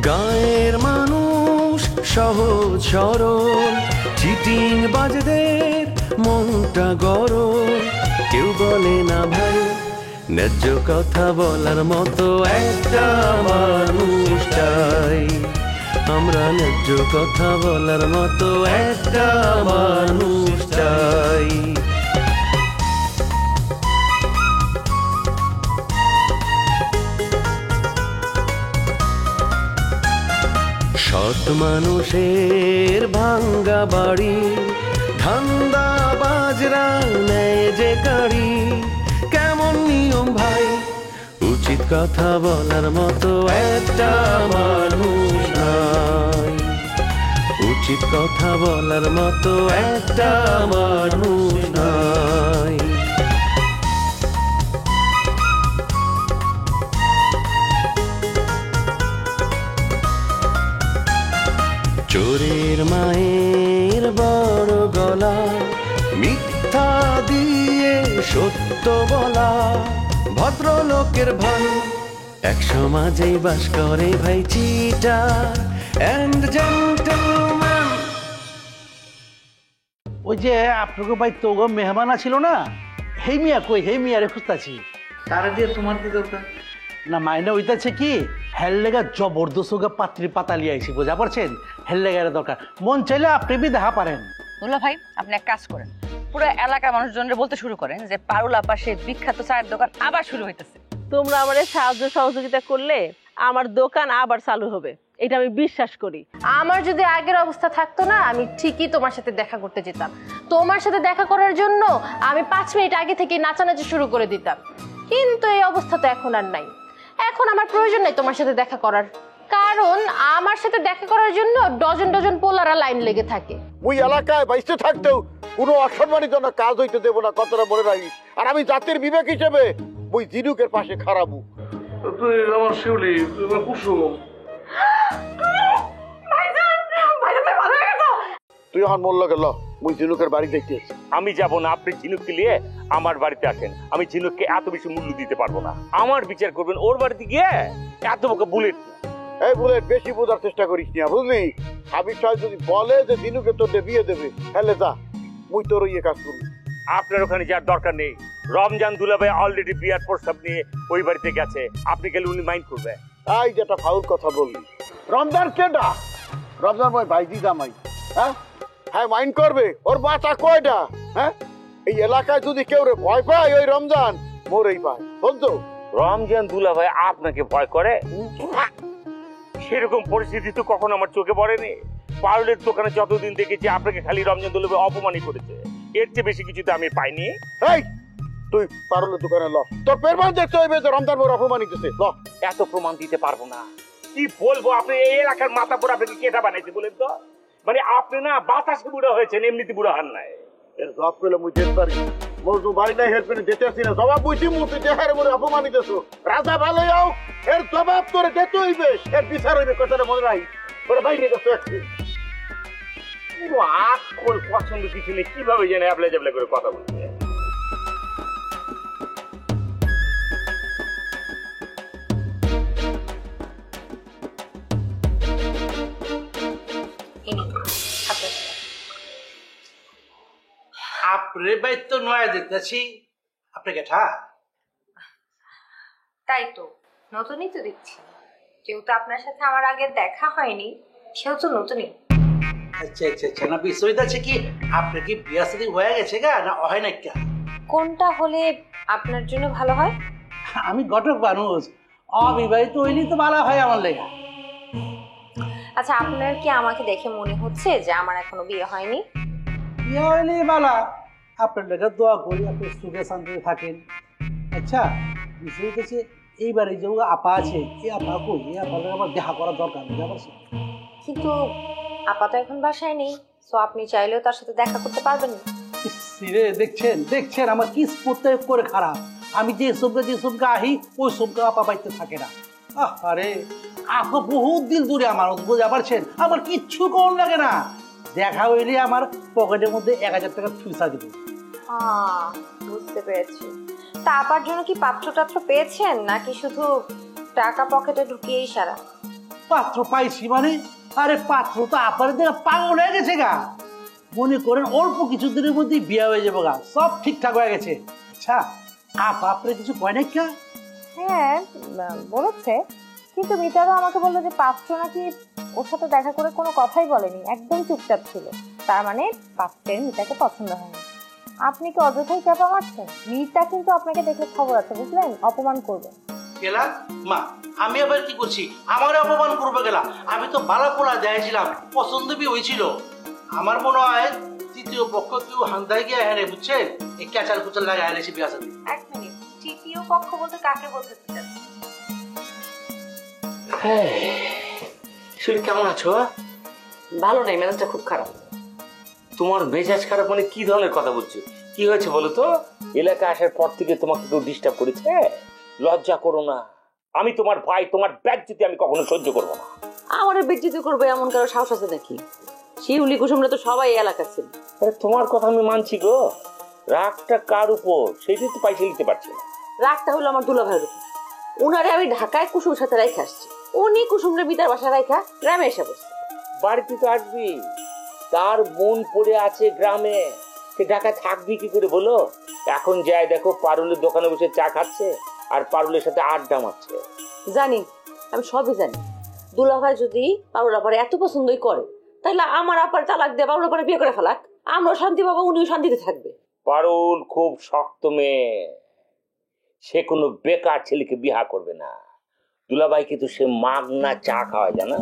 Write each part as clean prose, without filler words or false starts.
গায়ের মানুষ সহজ সরল, চিটিং বাজদের মনটা গরম। কেউ বলে না ভাই ন্যায্য কথা বলার মতো একটা মানুষ চাই। আমরা ন্যায্য কথা বলার মতো একটা মানুষ চাই। সৎ মানুষের ভাঙ্গা বাড়ি, ধান্দা বাজরা নেয় যে গাড়ি। কেমন নিয়ম ভাই, উচিত কথা বলার মতো একটা মানুষ নাই। উচিত কথা বলার মতো একটা মানুষ নাই। চোরের মায়ের বড় গলা, মিথ্যা দিয়ে সত্য বলা। ভদ্রলোকের ভাই এক সমাজেই বাস করে ভাই চিটার এন্ড জেন্টলম্যান। ওই যে আপনাকে ভাই তোগো মেহমানা ছিল না, হেই মিয়া কই, হেই মিয়ারে খুঁজতাছি। তারা দিয়ে তোমার কি দরকার? না মাইনে ওইটাছে কি, হেল লেগা জবরদস্ত পাত্রী পাতা লিয়ে আইসি, বুঝা পারছেন? হেল লেগার দরকার, মন চাইলে আপনি বি দেখা পারেন। দুলা ভাই আপনি এক কাজ করেন, পুরো এলাকার মানুষজনরে বলতে শুরু করেন যে পারুল আপা সেই বিখ্যাত চায়ের দোকান আবার শুরু হইতেছে। তোমরা আমার সাহায্য সহযোগিতা করলে আমার দোকান আবার চালু হবে, এটা আমি বিশ্বাস করি। আমার যদি আগের অবস্থা থাকতো না, আমি ঠিকই তোমার সাথে দেখা করতে যেতাম। তোমার সাথে দেখা করার জন্য আমি 5 মিনিট আগে থেকে নাচানাচি শুরু করে দিতাম। কিন্তু এই অবস্থা তো এখন আর নাই। এখন আমার প্রয়োজন নাই তোমার সাথে দেখা করার, কারণ আমার সাথে দেখা করার জন্য ডজন ডজন পোলারা লাইন লেগে থাকে। ওই এলাকায় বাইসে থাকতেও কোনো অসম্মানিত কাজ হইতে দেবো না, কথাটা মনে রাখিস। আর আমি জাতির বিবেক হিসেবে ওই জিনুকের পাশে খারাপু। তুই আমার শিউলি, তুই আমার কুসুম। তুই এখন মূল্য গেল ওই জিনুকের বাড়ি দেখতে। আমি যাব না, আপনি ঝিনুককে নিয়ে আমার বাড়িতে আসেন। আমি ঝিনুককে এত বেশি মূল্য দিতে পারবো না। আমার বিচার করবেন ওর বাড়িতে গিয়ে। এত বড় বুলেট, এই বুলেট বেশি বোঝার চেষ্টা করিস না, বুঝলি? হাবিব সাহেব যদি বলে যে জিনুকে তোর বিয়ে দেবে, তাহলে যা, মুই তোর ইয়ে কাজ করবি। আপনার ওখানে যাওয়ার দরকার নেই। রমজান দুলাভাই অলরেডি বিয়ার প্রস্তাব নিয়ে ওই বাড়িতে গেছে। আপনি গেলে উনি মাইন্ড করবে। এই যেটা ফাউল কথা বললি, রমজান কেডা? রমজান ভাই ভাইজি জামাই। হ্যাঁ হ্যাঁ, মাইন্ড করবে। ওর বাচ্চা কয়টা? হ্যাঁ, এই এলাকায় যদি কেউ রে ভয় পায়, ওই রমজান মোরেই পায়। বলতো রমজান দুলাভাই আপনাকে ভয় করে? সেরকম পরিস্থিতি তো কখনো আমার চোখে পড়েনি। পারুলের দোকানে যতদিন দেখেছি আপনাকে খালি রমজান দুলাভাই অপমানই করেছে, এর চেয়ে বেশি কিছু তো আমি পাইনি। এই তুই পারুলের দোকানে ল, তোর প্রমাণ দেখতে হইবে যে রমজান মোর অপমানিতেছে। ল, এত প্রমাণ দিতে পারবো না। কি বলবো, আপনি এই এলাকার মাথা পর আপনাকে কেটা বানাইছে বলেন তো? মানে আপনি না বাতাসে বুড়া হয়েছেন, এমনিতে বুড়া হান নাই। এর জব পেলে মুই যেতে পারি। মজু বাড়ি নাই হেল্প করে যেতে আসি না, জবাব বুঝি মুখে দেখারে মোরে অপমানিতেছো। রাজা ভালো যাও, এর জবাব তোরে দিতে হইবে, এর বিচার হইবে। কথাটা মনে রাখি। ওরে বাইরে গেছে একটু পুরো আকল পছন্দ কিছু নেই, কিভাবে জানে অ্যাপ্লাই জাবলাই করে কথা বলছে। আপনি ভাই তো নয়া দেখতেছি, আপনি কেঠা? তাই তো, নতুনই তো দেখছি। যেহেতু আপনার সাথে আমার আগে দেখা হয়নি, সেও তো নতুনই। আচ্ছা আচ্ছা আচ্ছা, না বিষয়টা আছে কি, আপনার কি বিয়া শাদী হয়ে গেছে গা না হয় না? কোনটা হলে আপনার জন্য ভালো হয়? আমি ঘটক মানুষ, অবিবাহিত হইলেই তো ভালো হয় আমার লেগা। আচ্ছা, আপনার কি আমাকে দেখে মনে হচ্ছে যে আমার এখনো বিয়ে হয়নি? বিয়ে হইলে বালা, আপনার লেখা দোয়া করি আপনি সুখে শান্তিতে থাকেন। আচ্ছা, বিষয় হচ্ছে এইবারে যে আপা আছে, এই আপা কই? এই আপাকে আমার দেখা করা দরকার, বুঝতে পারছেন? কিন্তু আপা তো এখন বাসায় নেই, সো আপনি চাইলেও তার সাথে দেখা করতে পারবেন না। দেখছেন দেখছেন আমার কি স্পোর্ট করে খারাপ। আমি যে সবকে আহি, ওই সবকে আপা বাইতে থাকে না। আরে আপা বহুত দিন দূরে আমার, বুঝতে পারছেন? আমার কিচ্ছু কোন লাগে না। দেখা হইলে আমার পকেটের মধ্যে 1000 টাকা ফুসা দিবে। বুঝতে পেরেছি। তা আপার জন্য কি পাত্র টাত্র পেয়েছেন, নাকি শুধু টাকা পকেটে ঢুকিয়েই সারা? পাত্র পাইছি মানে? আরে পাত্র তো আপারে দেখে পাগল হয়ে গেছে গা। মনে করেন অল্প কিছুদিনের মধ্যেই বিয়ে হয়ে যাবো গা, সব ঠিকঠাক হয়ে গেছে। আচ্ছা আপনি কিছু কয় নাই কা? হ্যাঁ বলেছে, কিন্তু মিতারও আমাকে বললো যে পাত্র নাকি ওর সাথে দেখা করে কোনো কথাই বলেনি, একদম চুপচাপ ছিল। তার মানে পাত্রের মিতাকে পছন্দ হয়নি। আপনি কি অযথাই চাপা মারছেন? মিতা কিন্তু আপনাকে দেখলে খবর আছে, বুঝলেন? অপমান করবে। গেলা মা, আমি আবার কি করছি? আমার অপমান করবে গেলা? আমি তো বালা পোলা যাইছিলাম, পছন্দ বি হয়েছিল। আমার মনে হয় তৃতীয় পক্ষ কেউ হান্দায় গিয়ে হ্যাঁ বুঝছেন, এই ক্যাচাল কুচাল লাগাই এনেছি বিয়া সাথে। এক মিনিট, তৃতীয় পক্ষ বলতে কাকে বলতে চাচ্ছেন? শরীর কেমন আছো? ভালো নাই, মেজাজটা খুব খারাপ। তোমার মেজাজ খারাপ মানে কি ধরনের কথা বলছো? কি হয়েছে বলো তো? এলাকা আসার পর থেকে তোমাকে কেউ ডিস্টার্ব করেছে? লজ্জা করো না। আমি তোমার ভাই, তোমার বেজ্জতি আমি কখনো সহ্য করবো না। আমার বেজ্জতি করবে এমন কারো সাহস আছে নাকি? শিউলি কুসুমরা তো সবাই এলাকার ছিল। তোমার কথা আমি মানছি গো, রাগটা কার উপর সেটাই তো পাইছে নিতে পারছি না। রাগটা হলো আমার দুলা ভাইয়ের উপর। উনারে আমি ঢাকায় কুসুমের সাথে রাইখে আসছি, উনি কুসুমরে মিতার বাসা রাইখা গ্রামে এসে বসছে। বাড়িতে তো আসবি, তার বোন পড়ে আছে গ্রামে, সে ঢাকায় থাকবি কি করে বলো? এখন যাই দেখো পারুলের দোকানে বসে চা খাচ্ছে আর পারুলের সাথে আড্ডা মারছে। জানি, আমি সবই জানি। দুলা ভাই যদি পারুল আপারে এত পছন্দই করে, তাহলে আমার আপার তালাক দিয়ে পারুল আপারে বিয়ে করে ফেলাক, আমরা শান্তি পাবো, উনিও শান্তিতে থাকবে। পারুল খুব শক্ত মেয়ে, সে কোনো বেকার ছেলেকে বিহা করবে না। দুলাভাই কিন্তু সে মাগনা চা খাওয়ায়, জানো?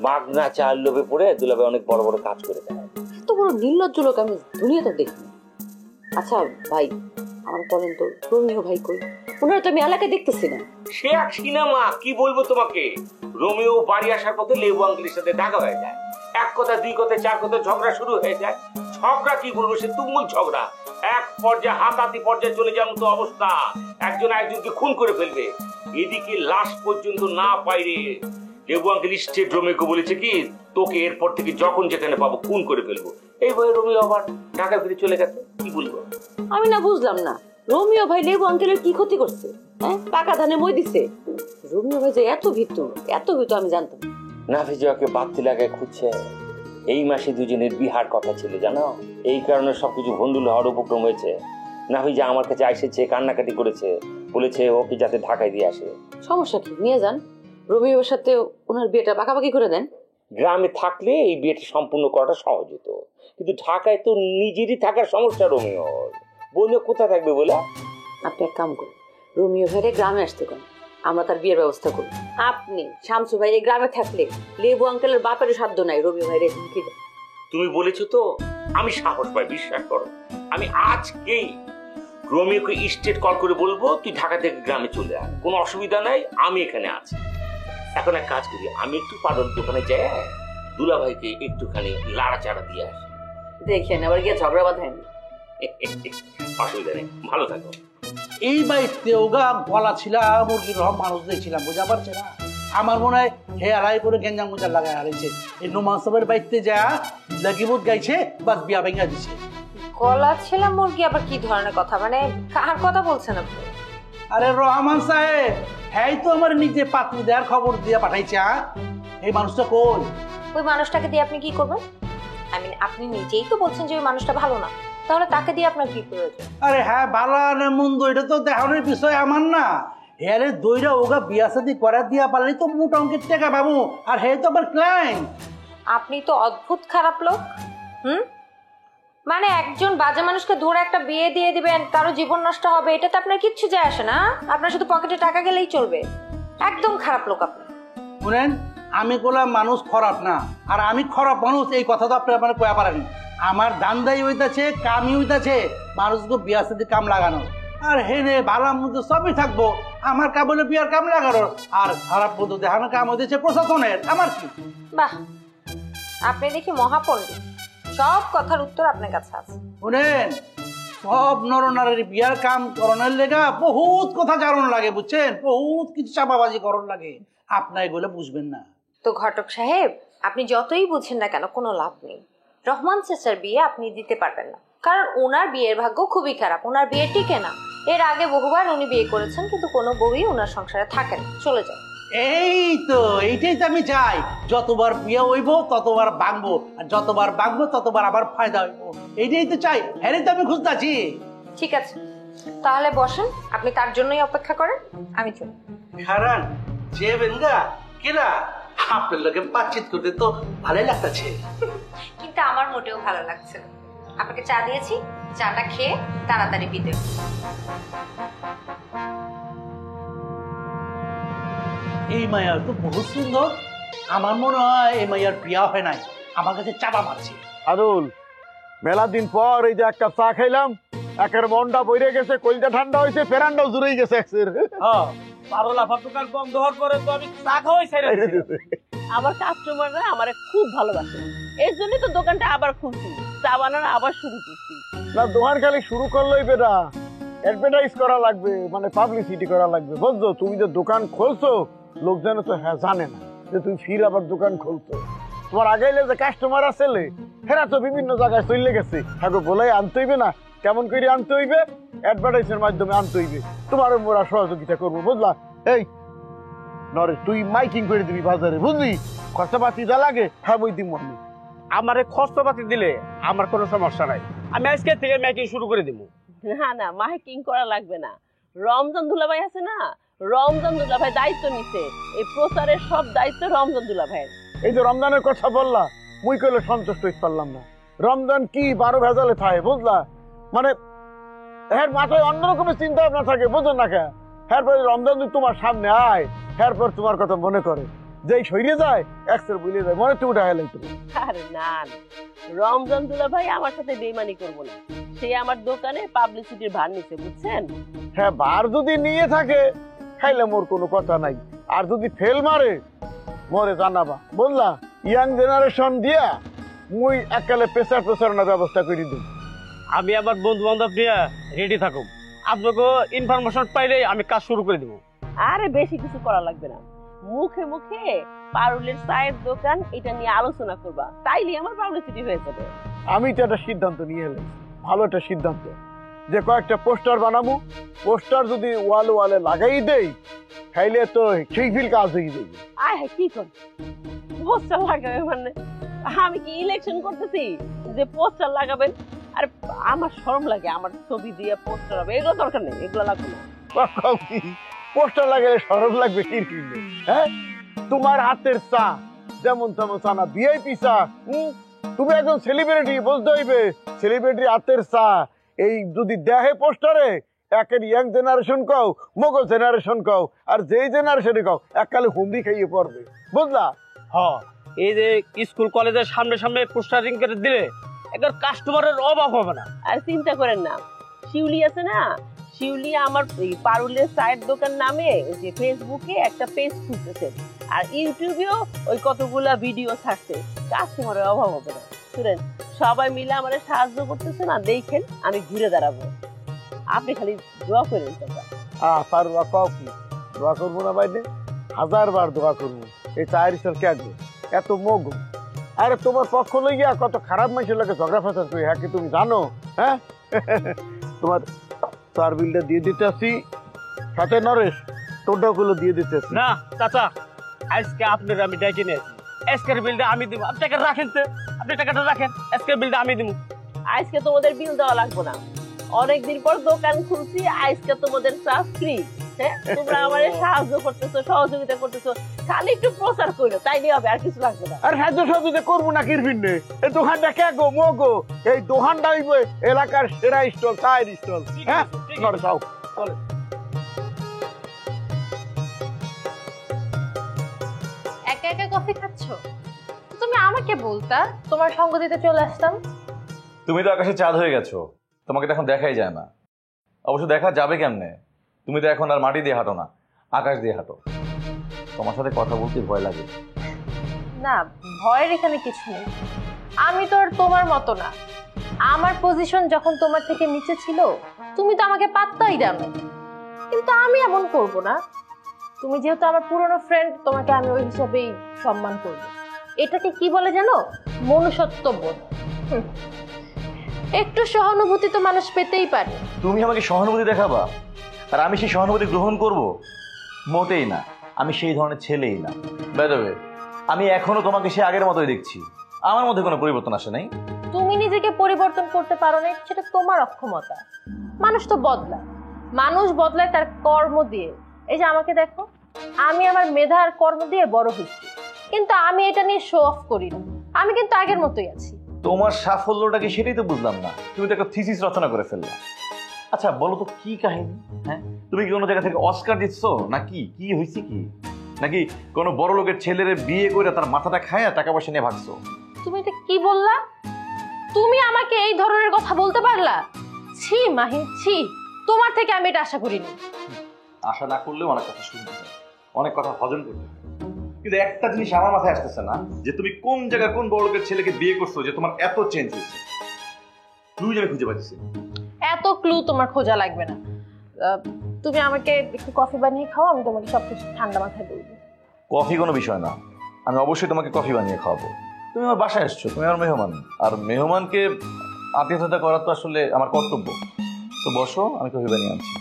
মাগনা চা লোভে পড়ে দুলাভাই অনেক বড় বড় কাজ করে দেয়। এত বড় নির্লজ্জ লোক আমি দুনিয়াতে দেখিনি। আচ্ছা ভাই, আমার বলেন তো রোমিও ভাই কই? ওনারা তো আমি এলাকায় দেখতেছি না। সে এক সিনেমা, কি বলবো তোমাকে। রোমিও বাড়ি আসার পথে লেবু আঙ্কেলের সাথে দেখা হয়ে যায়, এক কথা দুই কথা চার কথা ঝগড়া শুরু হয়ে যায়। ঝগড়া কি বলবো, সে তুমুল ঝগড়া, এক পর্যায়ে হাতাহাতি পর্যায়ে চলে যাওয়ার মতো অবস্থা। একজন একজনকে খুন করে ফেলবে। এদিকে লাশ পর্যন্ত না পাইরে লেবু আঙ্কেল স্টেট রোমিওকে বলেছে কি, তোকে এরপর থেকে যখন যেখানে পাবো খুন করে ফেলবো। এই ভয়ে রোমিও আবার ঢাকা ফিরে চলে গেছে। কি বলবো আমি না বুঝলাম না, রোমিও ভাই লেবু আঙ্কেলের কি ক্ষতি করছে? হ্যাঁ, পাকা ধানে মই দিছে। রোমিও ভাই যে এত ভীতু আমি জানতাম। নাফিজাকে বাড়তি লাগায় খুঁজছে। এই মাসে দুজনের বিহার কথা ছিল, জানো? এই কারণে সবকিছু ভন্ডুল হওয়ার উপক্রম হয়েছে। নাফিজা আমার কাছে এসেছে, কান্নাকাটি করেছে, বলেছে ওকে যাতে ঢাকায় দিয়ে আসে। সমস্যা কি, নিয়ে যান। রোমিওর সাথে ওনার বিয়েটা পাকাপাকি করে দেন। গ্রামে থাকলে এই বিয়েটা সম্পূর্ণ করাটা সহজ হতো, কিন্তু ঢাকায় তো নিজেরই থাকার সমস্যা। রোমিওর বোন কোথায় থাকবে বলে? আপনি এক কাম করুন, রোমিও ভাইরে গ্রামে আসতে করেন, আমরা তার বিয়ের ব্যবস্থা করি। আপনি শামসু ভাই এই গ্রামে থাকলে লেবু আঙ্কেলের বাপেরও সাধ্য নাই রোমিও ভাইরে হুমকি দেন। তুমি বলেছো তো, আমি সাহস পাই, বিশ্বাস করো। আমি আজকেই রোমিওকে স্টেট কল করে বলবো তুই ঢাকা থেকে গ্রামে চলে আয়, কোনো অসুবিধা নাই, আমি এখানে আছি। এখন এক কাজ করি, আমি একটু পারুল দোকানে যাই, দুলাভাইকে একটুখানি লাড়াচাড়া দিয়ে আসি। দেখেন আবার গিয়ে ঝগড়া বাঁধেন। অসুবিধা নেই, ভালো থাকো। এই বাড়িতে ওগা বলা ছিল মুরগির রহম মানুষ দেখছিলাম, বোঝা পারছে না? আমার মনে হয় হে আড়াই করে গেঞ্জাম মোজার লাগাই হারাইছে। এই নোমান সাহেবের বাড়িতে যা লাগিবুত গাইছে, বাস বিয়া ভেঙা দিছে। গলা ছেলা মুরগি আবার কি ধরনের কথা, মানে কার কথা বলছেন আপনি? আরে রহমান সাহেব, হ্যাঁ তো আমার নিজে পাত্র দেওয়ার খবর দিয়ে পাঠাইছে। এই মানুষটা কোন? ওই মানুষটাকে দিয়ে আপনি কি করবেন? আপনি নিজেই তো বলছেন যে ওই মানুষটা ভালো না, তাহলে তাকে দিয়ে আপনার কি প্রয়োজন? আরে হ্যাঁ, ভালো না মন্দ এটা তো দেখানোর বিষয় আমার না। হ্যাঁ দইরা ওগা বিয়া শাদী করা দিয়া পারলে তো মোটা অঙ্কের টাকা পাবো, আর হে তো আবার ক্লায়েন্ট। আপনি তো অদ্ভুত খারাপ লোক। মানে একজন বাজে মানুষকে ধরে একটা বিয়ে দিয়ে দিবেন, কারো জীবন নষ্ট হবে, এটাতে আপনার কিচ্ছু যায় আসে না। আপনার শুধু পকেটে টাকা গেলেই চলবে। একদম খারাপ লোক আপনি। শুনেন, আমি বললাম মানুষ খারাপ না, আর আমি খারাপ মানুষ এই কথা তো আপনি আপনার কয়া পারেন। আমার ধান্দাই হইতাছে, কামই হইতাছে মানুষকে বিয়া শাদী কাম লাগানো, আর হেনে ভালো মন্দ সবই থাকবো। আমার কাম হলো বিয়ার কাম লাগানোর, আর খারাপ মন্দ দেখানোর কাম হইতেছে প্রশাসনের। আমার কি? বাহ, আপনি দেখি মহাপণ্ডিত, সব কথার উত্তর আপনার কাছে আছে। শুনেন, সব নরনারীর বিয়ার কাম করণের লেগা বহুত কথা জারণ লাগে, বুঝছেন? বহুত কিছু চাপাবাজি করণ লাগে, আপনার এগুলো বুঝবেন না। তো ঘটক সাহেব, আপনি যতই বুঝেন না কেন কোনো লাভ নেই। রহমান চাচার বিয়ে আপনি দিতে পারবেন না, কারণ ওনার বিয়ের ভাগ্য খুবই খারাপ, ওনার বিয়ে টিকে না। এর আগে বহুবার উনি বিয়ে করেছেন, কিন্তু কোনো বউই ওনার সংসারে থাকে না, চলে যায়। এই তো এইটাই তো আমি চাই, যতবার বিয়ে হইব ততবার ভাঙবো, আর যতবার ভাঙবো ততবার আবার ফায়দা হইব। এইটাই তো চাই, হ্যাঁ তো আমি খুঁজতেছি। ঠিক আছে, তাহলে বসেন, আপনি তার জন্যই অপেক্ষা করেন, আমি চলি। হারান যে বেঙ্গা কেনা আপনার লোকে বাতচিত করতে তো ভালোই লাগতেছে, কিন্তু আমার মোটেও ভালো লাগছে না। আপনাকে চা দিয়েছি, চাটা খেয়ে তাড়াতাড়ি বিদায়। এই মায়া তো বহুত সুন্দর, আমার মনে হয় এই মাইয়ার বিয়া হয় নাই, আমার কাছে চাপা মারছে। আদুল, মেলা দিন পর এই যে একটা চা খাইলাম, একের মনটা বইরে গেছে, কলটা ঠান্ডা হয়েছে, ফেরান্ডাও জুড়েই গেছে। দোকান বন্ধ হওয়ার পরে তো আমি চা খাওয়াই ছেড়ে দিয়েছি। আমার কাস্টমাররা আমারে খুব ভালোবাসে, এর জন্য তো দোকানটা আবার খুলছি, চা বানানো আবার শুরু করছি। না, দোকান খালি শুরু করলোই বেটা, অ্যাডভার্টাইজ করা লাগবে, মানে পাবলিসিটি করা লাগবে, বুঝছো? তুমি যে দোকান খুলছো, লোকজন তো হ্যাঁ জানে না যে তুমি ফির আবার দোকান খুলছো। তোমার আগাইলে যে কাস্টমার আছে, হেরা তো বিভিন্ন জায়গায় চলে গেছে, হ্যাঁ বলে আনতে হইবে না, কেমন করে আনতে হইবে, অ্যাডভার্টাইজের মাধ্যমে আনতে হইবে। তোমার মোরা সহযোগিতা করবো, বুঝলা? এই নরেশ, তুই মাইকিং করে দিবি বাজারে, বুঝলি? খরচাপাতি যা লাগে হ্যাঁ বই দিব আমি। আমারে খরচপাতি দিলে আমার কোনো সমস্যা নাই, আমি আজকে থেকে মেকিং শুরু করে দিব। না না, মাইকিং করা লাগবে না, রমজান দুলাভাই আছে না, রমজান দুলাভাই দায়িত্ব নিছে, এই প্রচারের সব দায়িত্ব রমজান দুলাভাইয়ের। এই যে রমজানের কথা বললা, মুই কইলে সন্তুষ্ট হইতে পারলাম না। রমজান কি 12 ভেজালে থাকে, বুঝলা? মানে হ্যাঁ মাথায় অন্যরকমের চিন্তা ভাবনা থাকে, বুঝো না কে? হ্যাঁ পরে রমজান যদি তোমার সামনে আয়, হ্যাঁ পর তোমার কথা মনে করে, যেই সইরে যায় একসের বুঝে যায়, মনে তো উঠে হেলাই তুমি। আরে না না, রমজান দুলাভাই আমার সাথে বেইমানি করবো না, সে আমার দোকানে পাবলিসিটির ভার নিছে, বুঝছেন? হ্যাঁ, বার যদি নিয়ে থাকে খাইলে মোর কোনো কথা নাই, আর যদি ফেল মারে মরে জানাবা, বুঝলা? ইয়াং জেনারেশন দিয়া মুই একালে পেশার প্রচারণার ব্যবস্থা করে দিই। আমি আমার বন্ধু বান্ধব নিয়ে রেডি থাকুক, আপনাকে ইনফরমেশন পাইলেই আমি কাজ শুরু করে দিব। আরে বেশি কিছু করা লাগবে না, মুখে মুখে পারুলের চায়ের দোকান এটা নিয়ে আলোচনা করবা, তাইলে আমার পাবলিসিটি হয়ে যাবে। আমি তো একটা সিদ্ধান্ত নিয়ে এলাম, ভালো একটা সিদ্ধান্ত, যে কয়েকটা পোস্টার বানাবো, পোস্টার যদি ওয়ালে ওয়ালে লাগাই দেই খাইলে তো সেই ফিল কাজ হয়ে যাবে। আয় হ্যাঁ, কি কর পোস্টার লাগাবে মানে? আমি কি ইলেকশন করতেছি যে পোস্টার লাগাবেন? আর আমার শরম লাগে, আমার ছবি দিয়ে পোস্টার হবে, এগুলো দরকার নেই, এগুলো লাগবে না। পোস্টার লাগালে সরব লাগবে কি? হ্যাঁ, তোমার হাতের চা যেমন তেমন চা না, ভিআইপি চা। তুমি একজন সেলিব্রিটি, বুঝতে হইবে সেলিব্রিটি হাতের চা। এই যদি দেখে পোস্টারে, একের ইয়াং জেনারেশন কও, মোগল জেনারেশন কও, আর যেই জেনারেশনে কও এককালে হুমড়ি খাইয়ে পড়বে, বুঝলা? হ্যাঁ, এই যে স্কুল কলেজের সামনে সামনে পোস্টারিং করে দিলে একবার কাস্টমারের অভাব হবে না। আর চিন্তা করেন না, শিউলি আছে না, শিউলি আমার পারুলের চায়ের দোকান নামে ওই যে ফেসবুকে একটা পেজ খুলতেছে, আর ইউটিউবেও ওই কতগুলা ভিডিও ছাড়ছে, কাস্টমারের অভাব হবে না। শুনেন, সবাই মিলে আমার সাহায্য করতেছে না, দেখেন আমি ঘুরে দাঁড়াবো, আপনি খালি দোয়া করেন। পারুয়া কও কি দোয়া করবো না বাইরে? 1000 বার দোয়া করবো। এই চায়ের স্টল কে আসবে এত মোগ? আরে তোমার পক্ষ লইয়া কত খারাপ মানুষের লাগে ঝগড়া ফেসাদ করি, হ্যাঁ কি তুমি জানো? হ্যাঁ, তোমার চার বিলটা দিয়ে দিতে আসি, সাথে নরেশ তোরটাও গুলো দিয়ে দিতে আসি। না চাচা, আজকে আপনার আমি ডেকে নিয়ে আসি, আজকের বিলটা আমি দিব। আপনি টাকা রাখেন তো, আপনি টাকাটা রাখেন, আজকের বিলটা আমি দিব। আজকে তোমাদের বিল দেওয়া লাগবে না, অনেকদিন পর দোকান খুলছি, আজকে তোমাদের চা ফ্রি। হ্যাঁ, তোমরা আমার সাহায্য করতেছো, সহযোগিতা করতেছো, খালি একটু প্রচার করো, তাই নিয়ে হবে, আর কিছু লাগবে না। আর হ্যাঁ, সহযোগিতা করবো না কিরবিনে? এই দোকানটা কে গো মোগো? এই দোকানটা হইবে এলাকার সেরা স্টল, চায়ের স্টল। হ্যাঁ, নরেশ আও চলে। একা একা কফি খাচ্ছ? তুমি আমাকে বলতা, তোমার সঙ্গ দিতে চলে আসতাম। তুমি তো আকাশে চাঁদ হয়ে গেছো, তোমাকে তো এখন দেখাই যায় না। অবশ্য দেখা যাবে কেমনে? তুমি তো এখন আর মাটি দিয়ে হাঁটো না, আকাশ দিয়ে হাঁটো। তোমার সাথে কথা বলতে ভয় লাগে। না, ভয়ের এখানে কিছু নেই, আমি তো আর তোমার মতো না। আমার পজিশন যখন তোমার থেকে নিচে ছিল, তুমি তো আমাকে পাত্তাই দাও না, কিন্তু আমি এমন করব না। তুমি যেহেতু আমার পুরনো ফ্রেন্ড, তোমাকে আমি ওই হিসাবেই সম্মান করব। এটাকে কি বলে জানো? মনুষ্যত্ববোধ। একটু সহানুভূতি তো মানুষ পেতেই পারে। তুমি আমাকে সহানুভূতি দেখাবা, আর আমি সেই সহানুভূতি গ্রহণ করব? মোটেই না। আমি সেই ধরনের ছেলেই না। বাই দ্য ওয়ে, আমি এখনো তোমাকে সে আগের মতোই দেখছি, আমার মধ্যে কোনো পরিবর্তন আসে নাই। তুমি নিজেকে পরিবর্তন করতে পারো না, সেটা তোমার অক্ষমতা। মানুষ তো বদলায়, মানুষ বদলায় তার কর্ম দিয়ে। এই যে আমাকে দেখো, আমি আমার মেধা আর কর্ম দিয়ে বড় হয়েছি, কিন্তু আমি এটা নিয়ে শো অফ করি না। আমি কিন্তু আগের মতোই আছি। তোমার সাফল্যটাকে সেটাই তো বুঝলাম না। তুমি তো একটা থিসিস রচনা করে ফেললা। আচ্ছা বলো তো কি কাহিনী? হ্যাঁ, তুমি কি কোনো জায়গা থেকে অস্কার দিচ্ছ নাকি? কি হয়েছে কি? নাকি কোনো বড় লোকের ছেলেরে বিয়ে করে তার মাথাটা খায় টাকা পয়সা নিয়ে ভাগছো? তুমি এটা কি বললা? তুমি আমাকে এই ধরনের কথা বলতে পারলা? ছি মাহিন, ছি। তোমার থেকে আমি এটা আশা করিনি। আশা না করলেও অনেক কথা শুনতে হয়, অনেক কথা হজম করতে হয়, কিন্তু একটা জিনিস আমার মাথায় আসতেছে না, যে তুমি কোন জায়গায় কোন বড় লোকের ছেলেকে বিয়ে করছো যে তোমার এত চেঞ্জ হয়েছে। তুই আমি খুঁজে পাচ্ছি। এত ক্লু তোমার খোঁজা লাগবে না। তুমি আমাকে একটু কফি বানিয়ে খাও, আমি তোমাকে সবকিছু ঠান্ডা মাথায় বলবো। কফি কোনো বিষয় না, আমি অবশ্যই তোমাকে কফি বানিয়ে খাওয়াবো। তুমি আমার বাসায় এসছো, তুমি আমার মেহমান, আর মেহমানকে আতিথ্যতা করা তো আসলে আমার কর্তব্য। তো বসো, আমি কফি বানিয়ে আনছি।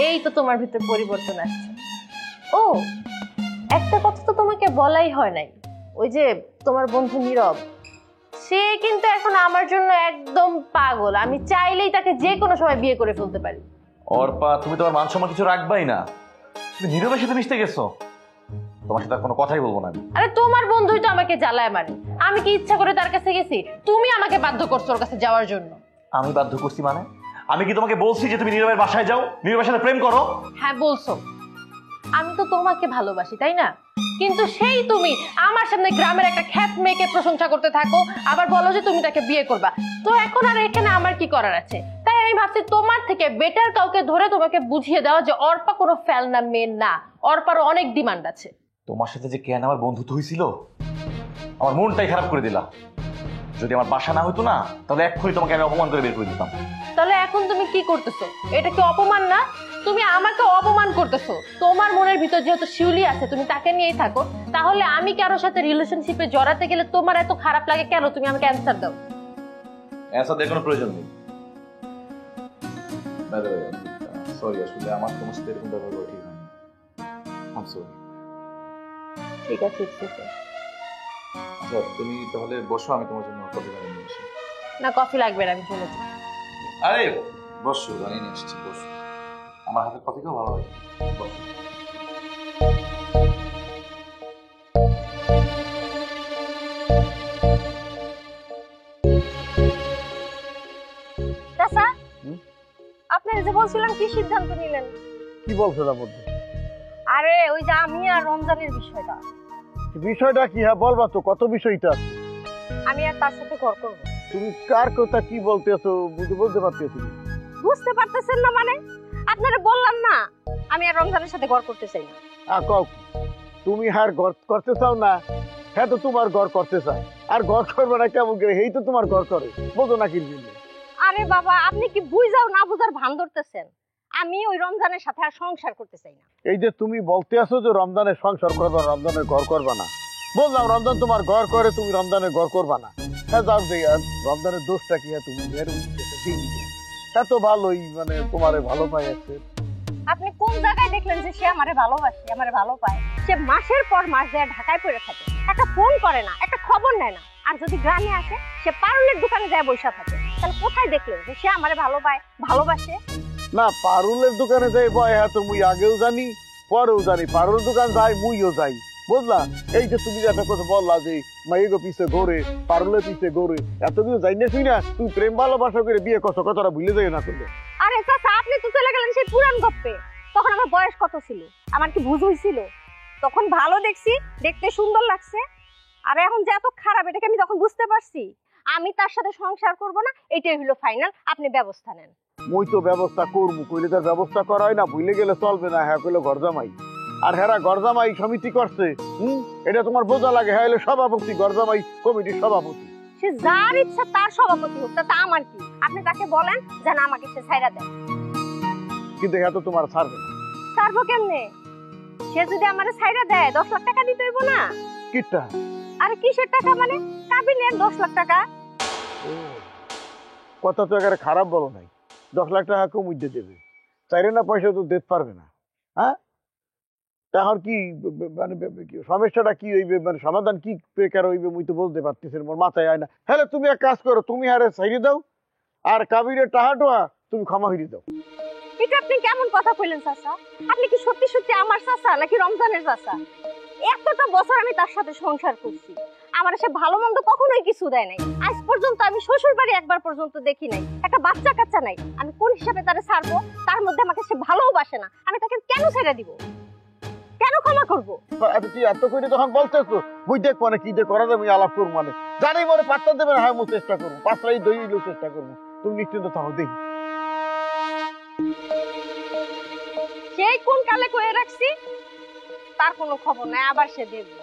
এই তো তোমার ভিতরে পরিবর্তন আসছে। ও, একটা কথা তো তোমাকে বলাই হয় নাই। ওই যে তোমার বন্ধু নীরব, সে কিন্তু এখন আমার জন্য একদম পাগল। আমি চাইলেই তাকে যে কোনো সময় বিয়ে করে ফেলতে পারি। অর্পা, তুমি তোমার মান সম্মান কিছু রাখবাই না? তুমি নীরবের সাথে মিশতে গেছো? তোমার সাথে আর কোনো কথাই বলবো না আমি। আরে তোমার বন্ধুই তো আমাকে জ্বালায় মারে। আমি কি ইচ্ছা করে তার কাছে গেছি? তুমি আমাকে বাধ্য করছো ওর কাছে যাওয়ার জন্য। আমি বাধ্য করছি মানে? আমি কি তোমাকে বলছি যে তুমি নীরবের বাসায় যাও, নীরবের সাথে প্রেম করো? হ্যাঁ বলছো। আমি তো তোমাকে ভালোবাসি, তাই না? কিন্তু সেই তুমি আমার সামনে গ্রামের একটা খ্যাত মেয়েকে প্রশংসা করতে থাকো, আবার বলো যে তুমি তাকে বিয়ে করবা। তো এখন আর এখানে আমার কি করার আছে? তাই আমি ভাবছি তোমার থেকে বেটার কাউকে ধরে তোমাকে বুঝিয়ে দেওয়া যে অর্পা কোনো ফেলনা মেয়ে না, অর্পার অনেক ডিমান্ড আছে। তোমার সাথে যে কেন আমার বন্ধুত্ব হয়েছিল, আমার মনটাই খারাপ করে দিলা। যদি আমার বাসা না হতো না, তাহলে এক্ষুনি তোমাকে আমি অপমান করে বের করে দিতাম। তাহলে এখন তুমি কি করতেছো? এটা কি অপমান না? তুমি আমাকে অপমান করতেছো। তোমার মনের ভিতর যেহেতু শিউলি আছে, তুমি তাকে নিয়েই থাকো। তাহলে আমি কারোর সাথে রিলেশনশিপে জড়াতে গেলে তোমার এত খারাপ লাগে কেন? তুমি আমাকে অ্যান্সার দাও। অ্যান্সার দেওয়ার কোনো প্রয়োজন নেই। সরি, আসলে আমার তোমার সাথে এরকম ব্যবহার করা ঠিক হয়নি। I am sorry. ঠিক আছে, ঠিক আছে। আচ্ছা তুমি তাহলে বসো, আমি তোমার জন্য কফি বানিয়ে নিয়ে আসি। না, কফি লাগবে না, আমি চলে যাই। আরে বসো, বানিয়ে নিয়ে আসছি, বসো। আমার হাতের কফি খুব ভালো লাগে। বসো। চাচা, আপনি যে বলছিলেন কি সিদ্ধান্ত নিলেন? কি বলছো তার মধ্যে? আরে ওই যে আমি আর রমজানের বিষয়টা। বিষয়টা কি? হ্যাঁ বলবা তো, কত বিষয়টা। আমি আর তার সাথে ঘর করবো। তুমি কার কথা কি বলতেছো বলতে পারতেছো? বুঝতে পারতেছেন না মানে? আপনারা বললাম না আমি আর রমজানের সাথে ঘর করতে চাই না। তুমি আর ঘর করতে চাও না? হ্যাঁ তো তোমার ঘর করতে চাই, আর ঘর করবে না কেমন করে? এই তো তোমার ঘর করে, বোঝো না কি? আরে বাবা, আপনি কি বুঝাও না বুঝার ভান ধরতেছেন? আমি ওই রমজানের সাথে আর সংসার করতে চাই না। এই যে তুমি বলতে আছো যে রমজানের সংসার করবা, রমজানের ঘর করবা না, বললাম রমজান তোমার ঘর করে, তুমি রমজানের ঘর করবা না। হ্যাঁ যাও যে রমজানের দোষটা কি? তুমি এত ভালোই মানে তোমারে ভালো পাই আছে। আপনি কোন জায়গায় দেখলেন যে সে আমারে ভালোবাসে, আমারে ভালো পায়? সে মাসের পর মাস ধরে ঢাকায় পড়ে থাকে, একটা ফোন করে না, একটা খবর নেয় না। আর যদি গ্রামে আসে, সে পারুলের দোকানে যায় বসে থাকে। তাহলে কোথায় দেখলেন যে সে আমারে ভালো পায়, ভালোবাসে? না, পারুলের দোকানে যাই বয়, হ্যাঁ তো মুই আগেও জানি পরেও জানি। পারুলের দোকান যাই, মুইও যাই, বুঝলা? এই যে তুমি একটা কথা বললা যে মাইগো পিছে ঘোরে, পারুলের পিছে ঘোরে, এত কিছু যাই না শুই না, তুমি প্রেম ভালোবাসা করে বিয়ে করছো, কথাটা ভুলে যাই না করলে। আরে চাচা, আপনি তো চলে গেলেন সেই পুরান গপ্পে। তখন আমার বয়স কত ছিল? আমার কি বুঝ হইছিল? তখন ভালো দেখছি, দেখতে সুন্দর লাগছে। আর এখন যে এত খারাপ, এটাকে আমি তখন বুঝতে পারছি। আমি তার সাথে সংসার করব না, এটাই হলো ফাইনাল। আপনি ব্যবস্থা নেন। মুই তো ব্যবস্থা করবো, কইলে তার ব্যবস্থা করা হয় না, ভুলে গেলে চলবে না। হ্যাঁ কইলো ঘর জামাই, আর হেরা ঘর জামাই সমিতি করছে। এটা তোমার বোঝা লাগে। হ্যাঁ হলো সভাপতি, ঘর জামাই কমিটির সভাপতি। সে যার ইচ্ছা তার সভাপতি হোক, তা আমার কি? আপনি তাকে বলেন যেন আমাকে সে ছাইরা দেয়। কিন্তু হ্যাঁ তো তোমার ছাড়বে না। ছাড়বো কেমনে? সে যদি আমারে ছাইরা দেয় 10 লাখ টাকা দিতে হইব না? কিটা? আরে কিসের টাকা মানে? কাবিনের 10 লাখ টাকা। কথা তো একেবারে খারাপ বলো নাই। 10 লাখ টাকা কমিয়ে দেবে, চাইরে না পয়সা তো দিতে পারবে না। হ্যাঁ এখন কি মানে সমস্যাটা কি হইবে, মানে সমাধান কি বেকার হইবে মুই তো বলতে পারতেছি না, মোর মাথায় আয় না। হ্যাঁ তুমি এক কাজ করো, তুমি আরে সাইডে দাও, আর কাবিরের টাহাটোয়া তুমি ক্ষমা হইরে দাও। এটা আপনি কেমন কথা কইলেন চাচা? আপনি কি সত্যি সত্যি আমার চাচা নাকি রমজানের চাচা? এতটা বছর আমি তার সাথে সংসার করছি, আমার সে ভালো মন্দ কখনোই কিছু দেয় নাই। আজ পর্যন্ত আমি শ্বশুর বাড়ি একবার পর্যন্ত দেখি নাই, একটা বাচ্চা কাচ্চা নাই। আমি কোন হিসাবে তারে ছাড়বো? তার মধ্যে আমাকে সে ভালোবাসে না, আমি তাকে কেন ছেড়ে দিব? কেন ক্ষমা করবো? তুই এত করে তখন বলতেছো, বুঝ দেখ মানে কি দিয়ে করা যাবে, আলাপ করবো মানে জানি মনে পাত্তা দেবে না। হ্যাঁ আমি চেষ্টা করবো, পাঁচটাই দইলেও চেষ্টা করবো, তুমি নিশ্চিন্ত থাকো। দেখি সেই কোন কালে কয়ে রাখছি, তার কোনো খবর নাই, আবার সে দেখবো।